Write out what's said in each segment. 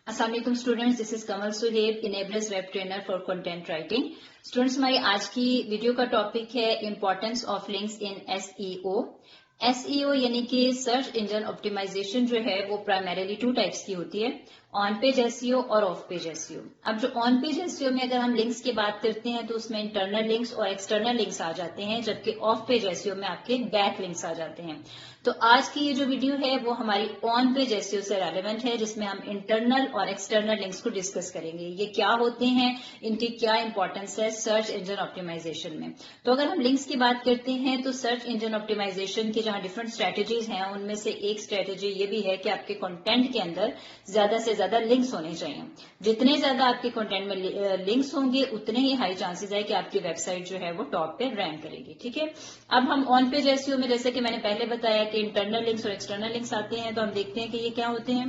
अस्सलाम वालेकुम students, this is Kamal Suhaib, enablers web trainer for content writing. Students, हमारी आज की वीडियो का टॉपिक है importance of links in SEO. SEO यानी कि सर्च इंजन ऑप्टिमाइजेशन जो है वो प्राइमरीली 2 टाइप्स की होती है, ऑन पेज एसईओ और ऑफ पेज एसईओ। अब जो ऑन पेज एसईओ में अगर हम लिंक्स की बात करते हैं तो उसमें इंटरनल लिंक्स और एक्सटर्नल लिंक्स आ जाते हैं, जबकि ऑफ पेज एसईओ में आपके बैक लिंक्स आ जाते हैं। तो आज की ये जो वीडियो है वो हमारी ऑन पेज एसईओ से रेलेवेंट है, जिसमें हम इंटरनल और एक्सटर्नल लिंक्स को डिस्कस करेंगे। ये क्या होते हैं, इनकी क्या इंपॉर्टेंस है सर्च इंजन ऑप्टिमाइजेशन में। तो अगर हम लिंक्स की बात करते हैं तो सर्च इंजन ऑप्टिमाइजेशन की जहां डिफरेंट स्ट्रेटेजीज हैं, उनमें से एक स्ट्रेटेजी ये भी है कि आपके कंटेंट के अंदर ज्यादा से ज्यादा लिंक्स होने चाहिए। जितने ज्यादा आपके कंटेंट में लिंक्स होंगे उतने ही हाई चांसेस है कि आपकी वेबसाइट जो है वो टॉप पे रैंक करेगी। ठीक है, अब हम ऑन पेज एसईओ में, जैसे कि मैंने पहले बताया कि इंटरनल लिंक्स और एक्सटर्नल लिंक्स आते हैं, तो हम देखते हैं कि ये क्या होते हैं।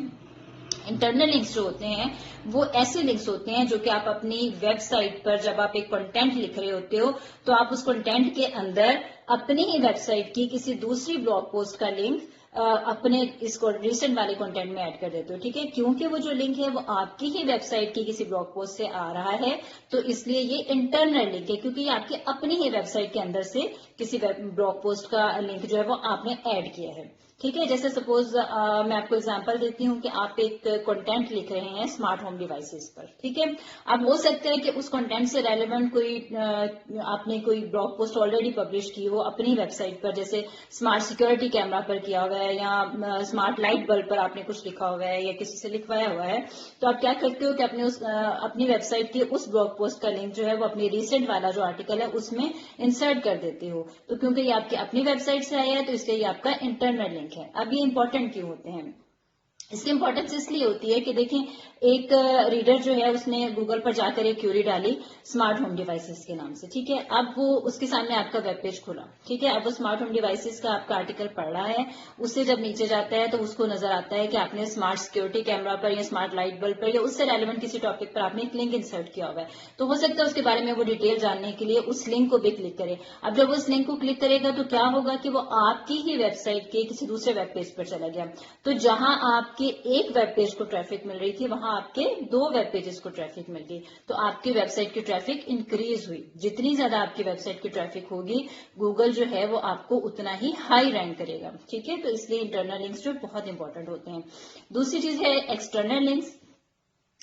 इंटरनल लिंक्स जो होते हैं वो ऐसे लिंक्स होते हैं जो कि आप अपनी वेबसाइट पर जब आप एक कंटेंट लिख रहे होते हो तो आप उस कंटेंट के अंदर अपनी ही वेबसाइट की किसी दूसरी ब्लॉग पोस्ट का लिंक अपने इसको रिसेंट वाले कंटेंट में ऐड कर देते हो। ठीक है, क्योंकि वो जो लिंक है वो आपकी ही वेबसाइट की किसी ब्लॉग पोस्ट से आ रहा है, तो इसलिए ये इंटरनल लिंक है, क्योंकि ये आपकी अपनी ही वेबसाइट के अंदर से किसी ब्लॉग पोस्ट का लिंक जो है वो आपने ऐड किया है। ठीक है, जैसे सपोज मैं आपको एग्जांपल देती हूँ कि आप एक कंटेंट लिख रहे हैं स्मार्ट होम डिवाइसेस पर। ठीक है, अब हो सकता है कि उस कंटेंट से रेलेवेंट कोई आपने कोई ब्लॉग पोस्ट ऑलरेडी पब्लिश की हो अपनी वेबसाइट पर, जैसे स्मार्ट सिक्योरिटी कैमरा पर किया हुआ है या स्मार्ट लाइट बल्ब पर आपने कुछ लिखा हुआ है या किसी से लिखवाया हुआ है। तो आप क्या करते हो कि अपनी वेबसाइट के उस ब्लॉग पोस्ट का लिंक जो है वो अपनी रिसेंट वाला जो आर्टिकल है उसमें इंसर्ट कर देते हो। तो क्योंकि ये आपकी अपनी वेबसाइट से आया है तो इसलिए ये आपका इंटरनल लिंक है। अब ये इंपॉर्टेंट क्यों होते हैं? इसकी इंपॉर्टेंस इसलिए होती है कि देखें, एक रीडर जो है उसने गूगल पर जाकर एक क्यूरी डाली स्मार्ट होम डिवाइसेस के नाम से। ठीक है, अब वो उसके सामने आपका वेब पेज खुला। ठीक है, अब वो स्मार्ट होम डिवाइसेस का आपका आर्टिकल पढ़ रहा है, उससे जब नीचे जाता है तो उसको नजर आता है कि आपने स्मार्ट सिक्योरिटी कैमरा पर या स्मार्ट लाइट बल्ब पर या उससे रेलेवेंट किसी टॉपिक पर आपने एक लिंक इंसर्ट किया हुआ है। तो हो सकता है उसके बारे में वो डिटेल जानने के लिए उस लिंक को भी क्लिक करे। अब जब उस लिंक को क्लिक करेगा तो क्या होगा कि वो आपकी ही वेबसाइट के किसी दूसरे वेब पेज पर चला गया। तो जहां आपके एक वेब पेज को ट्रैफिक मिल रही थी वहां आपके 2 वेब पेजेस को ट्रैफिक मिल गई, तो आपकी वेबसाइट की ट्रैफिक इंक्रीज हुई। जितनी ज्यादा आपकी वेबसाइट की ट्रैफिक होगी गूगल जो है वो आपको उतना ही हाई रैंक करेगा। ठीक है, तो इसलिए इंटरनल लिंक्स जो बहुत इंपॉर्टेंट होते हैं। दूसरी चीज है एक्सटर्नल लिंक्स।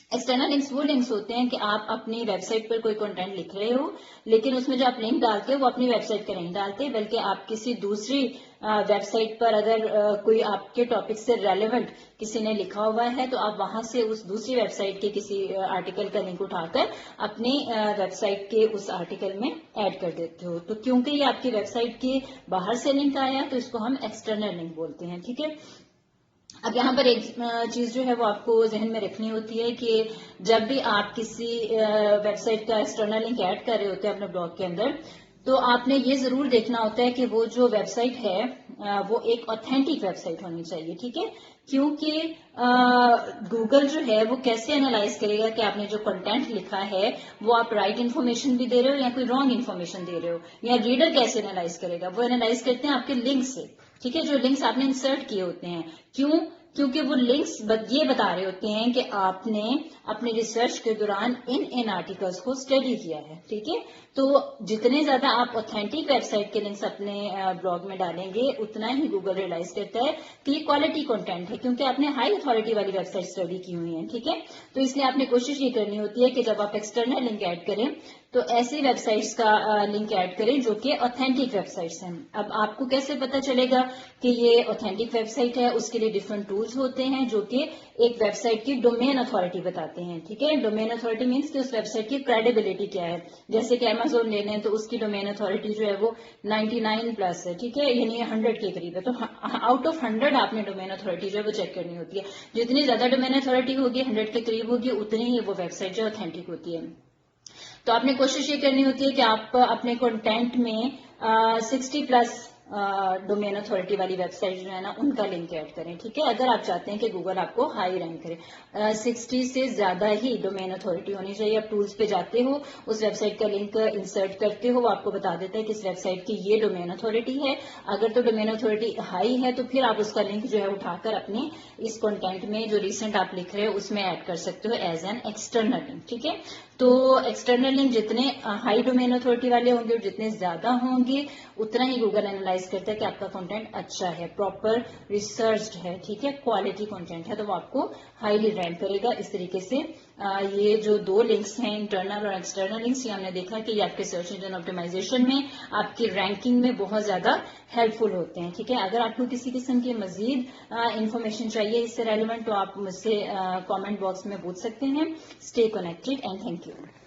एक्सटर्नल लिंक्स वो लिंक्स होते हैं कि आप अपनी वेबसाइट पर कोई कंटेंट लिख रहे हो, लेकिन उसमें जो आप लिंक डालते हो वो अपनी वेबसाइट का नहीं डालते, बल्कि आप किसी दूसरी वेबसाइट पर अगर कोई आपके टॉपिक से रेलेवेंट किसी ने लिखा हुआ है तो आप वहां से उस दूसरी वेबसाइट के किसी आर्टिकल का लिंक उठाकर अपनी वेबसाइट के उस आर्टिकल में ऐड कर देते हो। तो क्योंकि ये आपकी वेबसाइट के बाहर से लिंक आया तो इसको हम एक्सटर्नल लिंक बोलते हैं। ठीक है, अब यहाँ पर एक चीज जो है वो आपको जहन में रखनी होती है कि जब भी आप किसी वेबसाइट का एक्सटर्नल लिंक ऐड कर रहे होते हैं अपने ब्लॉग के अंदर, तो आपने ये जरूर देखना होता है कि वो जो वेबसाइट है वो एक ऑथेंटिक वेबसाइट होनी चाहिए। ठीक है, क्योंकि गूगल जो है वो कैसे एनालाइज करेगा कि आपने जो कंटेंट लिखा है वो आप राइट इन्फॉर्मेशन भी दे रहे हो या कोई रॉन्ग इन्फॉर्मेशन दे रहे हो, या रीडर कैसे एनालाइज करेगा? वो एनालाइज करते हैं आपके लिंक से। ठीक है, जो लिंक्स आपने इंसर्ट किए होते हैं। क्यों? क्योंकि वो लिंक्स ये बता रहे होते हैं कि आपने अपने रिसर्च के दौरान इन आर्टिकल्स को स्टडी किया है। ठीक है, तो जितने ज्यादा आप ऑथेंटिक वेबसाइट के लिंक्स अपने ब्लॉग में डालेंगे उतना ही गूगल रियलाइज करता है कि ये क्वालिटी कंटेंट है, क्योंकि आपने हाई अथॉरिटी वाली वेबसाइट स्टडी की हुई है। ठीक है, तो इसलिए आपने कोशिश ये करनी होती है कि जब आप एक्सटर्नल लिंक ऐड करें तो ऐसी वेबसाइट्स का लिंक ऐड करें जो कि ऑथेंटिक वेबसाइट्स हैं। अब आपको कैसे पता चलेगा कि ये ऑथेंटिक वेबसाइट है? उसके लिए डिफरेंट टूल्स होते हैं जो कि एक वेबसाइट की डोमेन अथॉरिटी बताते हैं। ठीक है, डोमेन अथॉरिटी मींस कि उस वेबसाइट की क्रेडिबिलिटी क्या है। जैसे कि अमेजोन ले लें तो उसकी डोमेन अथॉरिटी जो है वो 99 प्लस है। ठीक है, यानी 100 के करीब है। तो आउट ऑफ 100 आपने डोमेन अथॉरिटी जो है वो चेक करनी होती है। जितनी ज्यादा डोमेन अथॉरिटी होगी 100 के करीब होगी उतनी ही वो वेबसाइट जो ऑथेंटिक होती है। तो आपने कोशिश ये करनी होती है कि आप अपने कंटेंट में 60 प्लस डोमेन अथॉरिटी वाली वेबसाइट जो है ना उनका लिंक ऐड करें, ठीक है। अगर आप चाहते हैं कि गूगल आपको हाई रैंक करे, 60 से ज्यादा ही डोमेन अथॉरिटी होनी चाहिए। आप टूल्स पे जाते हो, उस वेबसाइट का लिंक इंसर्ट करते हो, वो आपको बता देता है कि इस वेबसाइट की ये डोमेन अथॉरिटी है। अगर तो डोमेन अथॉरिटी हाई है तो फिर आप उसका लिंक जो है उठाकर अपने इस कंटेंट में जो रिसेंट आप लिख रहे हो उसमें ऐड कर सकते हो एज एन एक्सटर्नल लिंक, ठीक है। तो एक्सटर्नल लिंक जितने हाई डोमेन अथॉरिटी वाले होंगे और जितने ज्यादा होंगे उतना ही गूगल एनालाइज करता है कि आपका कंटेंट अच्छा है, प्रॉपर रिसर्च्ड है, ठीक है, क्वालिटी कंटेंट है, तो वो आपको हाईली रैंक करेगा। इस तरीके से ये जो दो लिंक्स हैं, इंटरनल और एक्सटर्नल लिंक्स, ये हमने देखा कि ये आपके सर्च इंजन ऑप्टिमाइजेशन में आपकी रैंकिंग में बहुत ज्यादा हेल्पफुल होते हैं, ठीक है। अगर आपको किसी किस्म की मजीद इंफॉर्मेशन चाहिए इससे रेलिवेंट तो आप मुझसे कमेंट बॉक्स में पूछ सकते हैं। Stay connected and thank you.